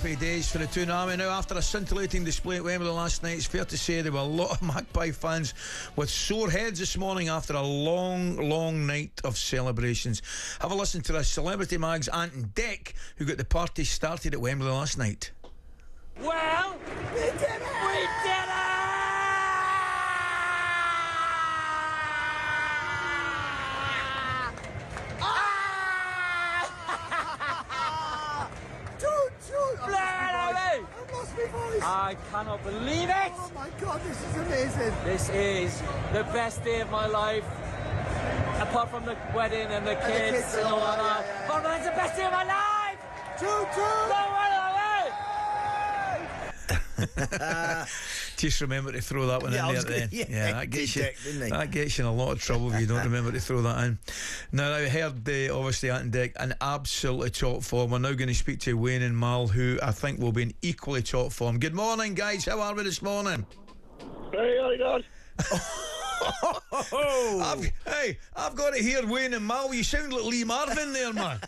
happy days for the Toonami. Now, after a scintillating display at Wembley last night, it's fair to say there were a lot of Magpie fans with sore heads this morning after a long night of celebrations. Have a listen to this. Celebrity Mag's Ant and Dec, who got the party started at Wembley last night. Well, we did it! We did it! I cannot believe it! Oh my God, this is amazing! This is the best day of my life, apart from the wedding and the kids and all that. Yeah. But it's the best day of my life! Just remember to throw that one in there then. That gets you in a lot of trouble if you don't remember to throw that in. Now, I heard obviously Ant and Dec in absolutely top form. We're now going to speak to Wayne and Mal, who I think will be in equally top form. Good morning, guys. How are we this morning? Very good. I've got to hear Wayne and Mal. You sound like Lee Marvin there, man.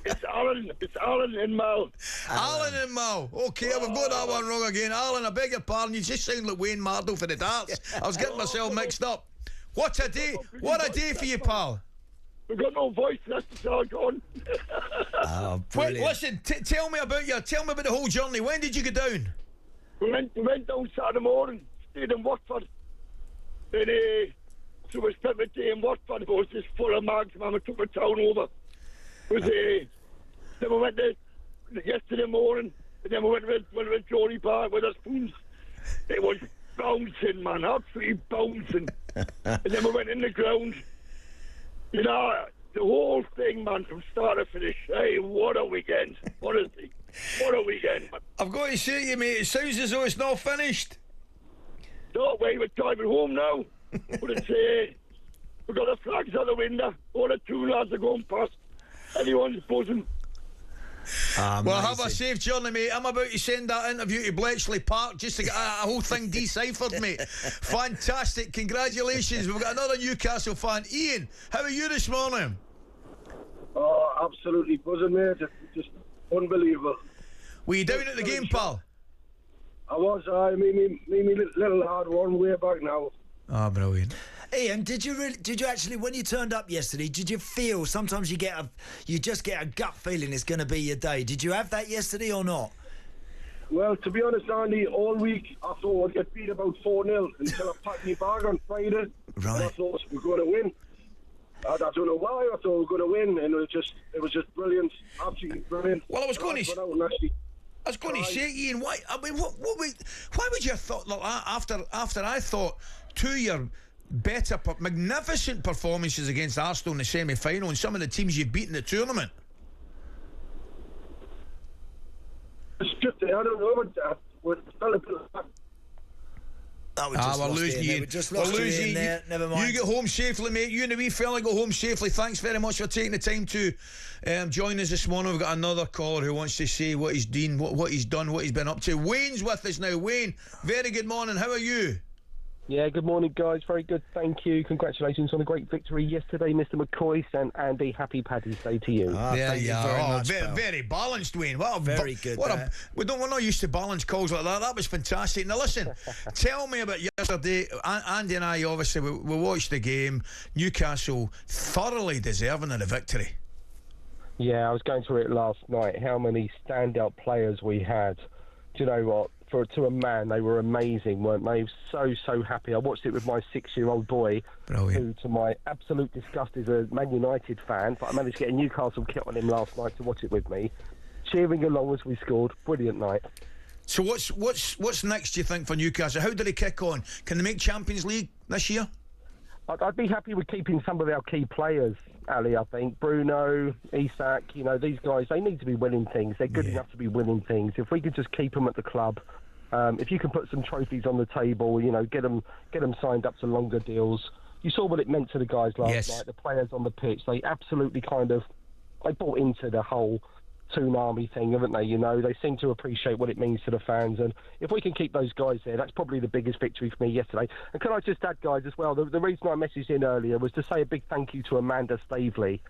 It's Alan and Mal. Alan and Mal. Okay, I've got that one wrong again. Alan, I beg your pardon. You just sound like Wayne Mardle for the darts. I was getting myself mixed up. What a day! What a day for you, pal. We've got no voice. That's all gone. Oh, wait, listen. Tell me about the whole journey. When did you go down? We went down Saturday morning. Stayed in Watford. And so we spent the day in Watford. It was just full of mags, man. We took the town over. Then we went there yesterday morning, and then we went to Jory Park with our spoons. It was bouncing, man, absolutely bouncing. And then we went in the ground. You know, the whole thing, man, from start to finish. Hey, what a weekend. What a weekend, man. I've got to say to you, mate, it sounds as though it's not finished. No way, we're driving home now. But it's, we've got the flags out the window. All the two lads are going past. Everyone's buzzing. Well, have a safe journey, mate. I'm about to send that interview to Bletchley Park just to get a whole thing deciphered, mate. Fantastic. Congratulations. We've got another Newcastle fan. Ian, how are you this morning? Oh, absolutely buzzing, mate. Just unbelievable. Were you down at the game, pal? I was. Me little hard one way back now. Oh, brilliant. Ian, did you actually, when you turned up yesterday, did you feel sometimes you just get a gut feeling it's going to be your day? Did you have that yesterday or not? Well, to be honest, Andy, all week I thought I'd get beat about 4-0 until I packed my bag on Friday. Right. And I thought we were going to win. I don't know why. I thought we were going to win, and it was just brilliant, absolutely brilliant. Well, I was going to say, Ian, why? I mean, why would you have thought like that after I thought 2 year better, magnificent performances against Arsenal in the semi-final and some of the teams you've beaten in the tournament? It's just, I don't know, we're still a bit we're losing you. We're losing there. Never mind. You get home safely, mate. You and the wee fella go home safely. Thanks very much for taking the time to join us this morning. We've got another caller who wants to say what he's done, what he's been up to. Wayne's with us now. Wayne, very good morning. How are you? Yeah, good morning, guys. Very good, thank you. Congratulations on a great victory yesterday, Mr. McCoist and Andy. Happy Paddy's Day to you. There you are. Very balanced, Wayne. Very good. We're not used to balanced calls like that. That was fantastic. Now listen, tell me about yesterday. Andy and I, obviously, we watched the game. Newcastle thoroughly deserving of the victory. Yeah, I was going through it last night. How many standout players we had. Do you know what? To a man, they were amazing, weren't they? So happy. I watched it with my 6-year-old boy, who, to my absolute disgust, is a Man United fan, but I managed to get a Newcastle kit on him last night to watch it with me, cheering along as we scored. Brilliant night. So what's next, do you think, for Newcastle? How do they kick on? Can they make Champions League this year? I'd be happy with keeping some of our key players, Ali, I think. Bruno, Isak, these guys, they need to be winning things. They're good enough to be winning things. If we could just keep them at the club, if you can put some trophies on the table, get them signed up to longer deals. You saw what it meant to the guys last night, the players on the pitch. They absolutely they bought into the whole Toonami thing, haven't they? They seem to appreciate what it means to the fans, and if we can keep those guys there, that's probably the biggest victory for me yesterday. And can I just add, guys, as well, the reason I messaged in earlier was to say a big thank you to Amanda Staveley,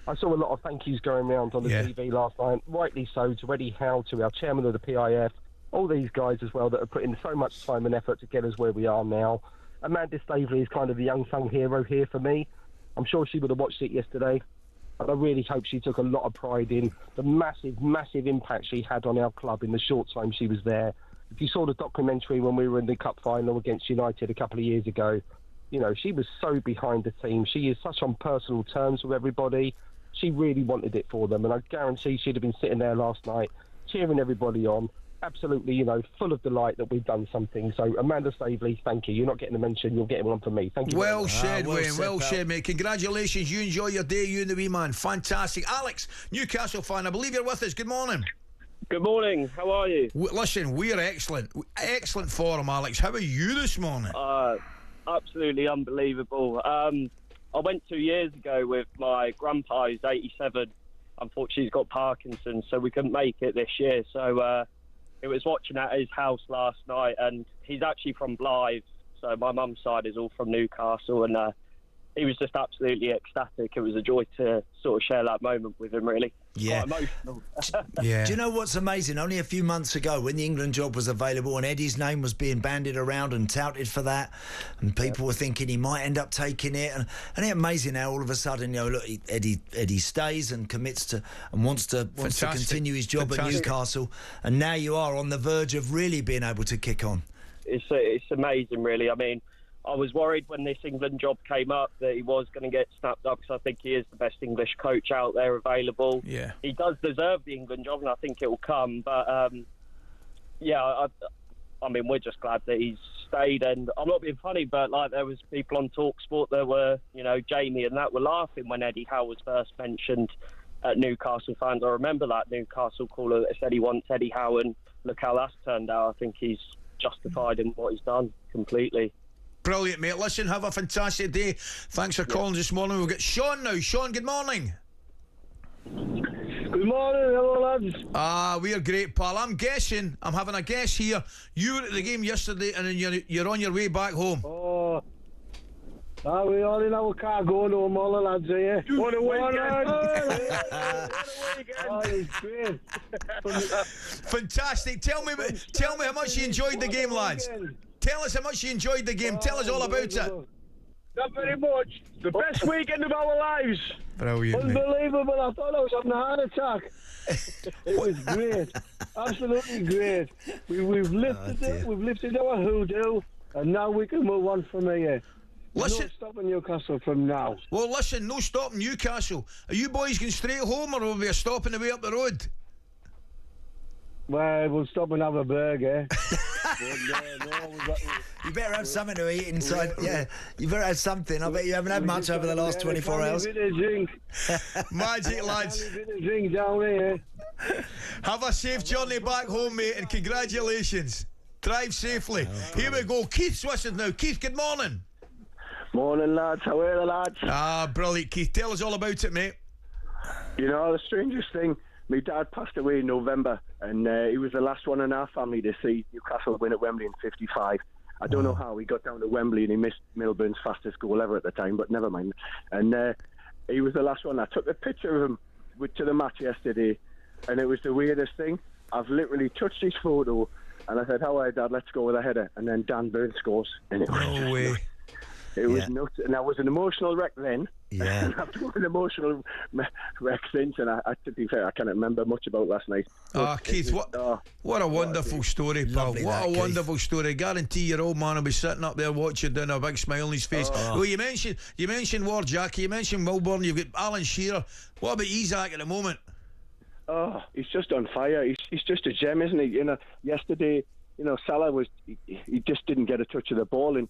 I saw a lot of thank yous going around on the TV last night, rightly so, to Eddie Howe, to our chairman of the PIF, all these guys as well that have put in so much time and effort to get us where we are now. Amanda Staveley is kind of the unsung hero here for me. I'm sure she would have watched it yesterday, and I really hope she took a lot of pride in the massive, massive impact she had on our club in the short time she was there. If you saw the documentary when we were in the cup final against United a couple of years ago, you know, she was so behind the team. She is such on personal terms with everybody. She really wanted it for them, and I guarantee she'd have been sitting there last night cheering everybody on, absolutely, you know, full of delight that we've done something. So, Amanda Staveley, thank you. You're not getting a mention, you're getting one from me. Thank you. Well said, Wayne. Well said, mate. Congratulations. You enjoy your day, you and the wee man. Fantastic. Alex, Newcastle fan, I believe you're with us. Good morning. Good morning. How are you? Listen, we're excellent. Excellent form, Alex. How are you this morning? Absolutely unbelievable. I went 2 years ago with my grandpa, who's 87. Unfortunately, he's got Parkinson's, so we couldn't make it this year. So it was watching at his house last night, and he's actually from Blythe. So my mum's side is all from Newcastle, and he was just absolutely ecstatic. It was a joy to sort of share that moment with him, really. Yeah. Quite emotional. Yeah. Do you know what's amazing? Only a few months ago, when the England job was available and Eddie's name was being bandied around and touted for that, and people were thinking he might end up taking it, and it's amazing how all of a sudden, you know, look, Eddie stays and commits to and wants to continue his job at Newcastle, and now you are on the verge of really being able to kick on. It's amazing, really. I mean, I was worried when this England job came up that he was going to get snapped up, because I think he is the best English coach out there available. Yeah, he does deserve the England job, and I think it will come. But I mean, we're just glad that he's stayed. And I'm not being funny, but like there was people on talkSPORT that were, you know, Jamie and that were laughing when Eddie Howe was first mentioned at Newcastle fans. I remember that Newcastle caller that said he wants Eddie Howe, and look how that's turned out. I think he's justified in what he's done completely. Brilliant, mate. Listen, have a fantastic day. Thanks for calling this morning. We've got Sean now. Sean, good morning. Good morning, hello lads. We're great, pal. I'm having a guess here. You were at the game yesterday, and then you're on your way back home. We're all in our car going home, all the lads here. What a weekend! It's great. Fantastic. Tell me how much you enjoyed the game, lads. Tell us how much you enjoyed the game. Tell us all about it. Not very much. The best weekend of our lives. Brilliant, mate. Unbelievable. I thought I was having a heart attack. It was great. Absolutely great. We've lifted it. We've lifted our hoodoo, and now we can move on from here. Listen, no stopping Newcastle from now. Well, listen, no stopping Newcastle. Are you boys going straight home, or will we be stopping the way up the road? Well, we'll stop and have a burger. You better have something to eat inside. Yeah, you better have something. I bet you haven't had much over the last 24 hours. A bit of drink. Magic, lads. A bit of drink down here. Have a safe journey back home, mate, and congratulations. Drive safely. Here we go. Keith's with us now. Keith, good morning. Morning, lads. How are the lads? Brilliant, Keith. Tell us all about it, mate. You know, the strangest thing, my dad passed away in November, and he was the last one in our family to see Newcastle win at Wembley in '55. I don't know how he got down to Wembley and he missed Milburn's fastest goal ever at the time, but never mind. And he was the last one. I took a picture of him to the match yesterday, and it was the weirdest thing. I've literally touched his photo, and I said, "How are you, Dad? Let's go with a header." And then Dan Burn scores, and it was no way. It was nuts, and I was an emotional wreck then. Yeah. And I've been an emotional wreck since, and to be fair, I can't remember much about last night. Keith, what a wonderful story, pal. What a wonderful story. I guarantee your old man will be sitting up there watching down a big smile on his face. Well, you mentioned Ward Jackie, you mentioned Milburn, you've got Alan Shearer. What about Isaac at the moment? Oh, he's just on fire. He's just a gem, isn't he? You know, yesterday, you know, Salah he just didn't get a touch of the ball, and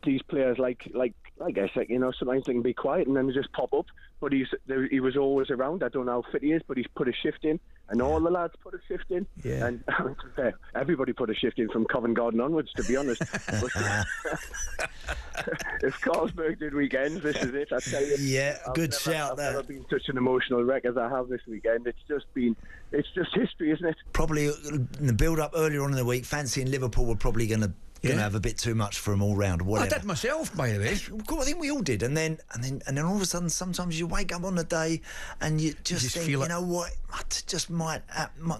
these players like I said, you know, sometimes they can be quiet and then they just pop up. But he was always around. I don't know how fit he is, but he's put a shift in, and all the lads put a shift in. Yeah. And everybody put a shift in from Covent Garden onwards, to be honest. But, if Carlsberg did weekends, this is it. I tell you. Yeah, good shout there. I've never been such an emotional wreck as I have this weekend. It's just history, isn't it? Probably in the build-up earlier on in the week, fancying Liverpool were probably going to going to have a bit too much for them all round. Whatever. I did myself, by the way. I think we all did, and then all of a sudden, sometimes you wake up on the day and you just think, you know what,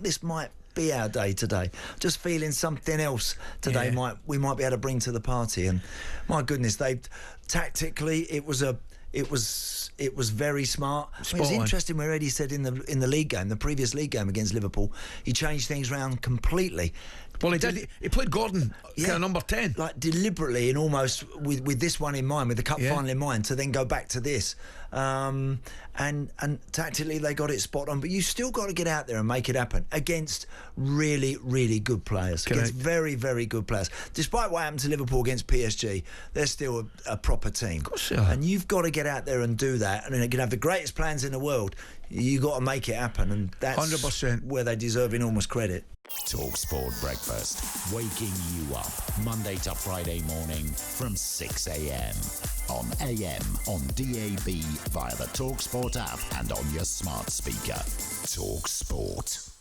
this might be our day today. Just feeling something else today we might be able to bring to the party. And my goodness, they tactically it was very smart. It was interesting where Eddie said in the league game, the previous league game against Liverpool, he changed things around completely. Well, he did. He played Gordon, kind of number 10. Like deliberately, and almost with this one in mind, with the cup final in mind, to then go back to this. And tactically, they got it spot on. But you still got to get out there and make it happen against really, really good players. Against very, very good players. Despite what happened to Liverpool against PSG, they're still a proper team. Of course they are. And you've got to get out there and do that. And you can have the greatest plans in the world. You got to make it happen. And that's 100% where they deserve enormous credit. talkSPORT Breakfast, waking you up Monday to Friday morning from 6 a.m. on AM, on DAB, via the talkSPORT app and on your smart speaker. talkSPORT.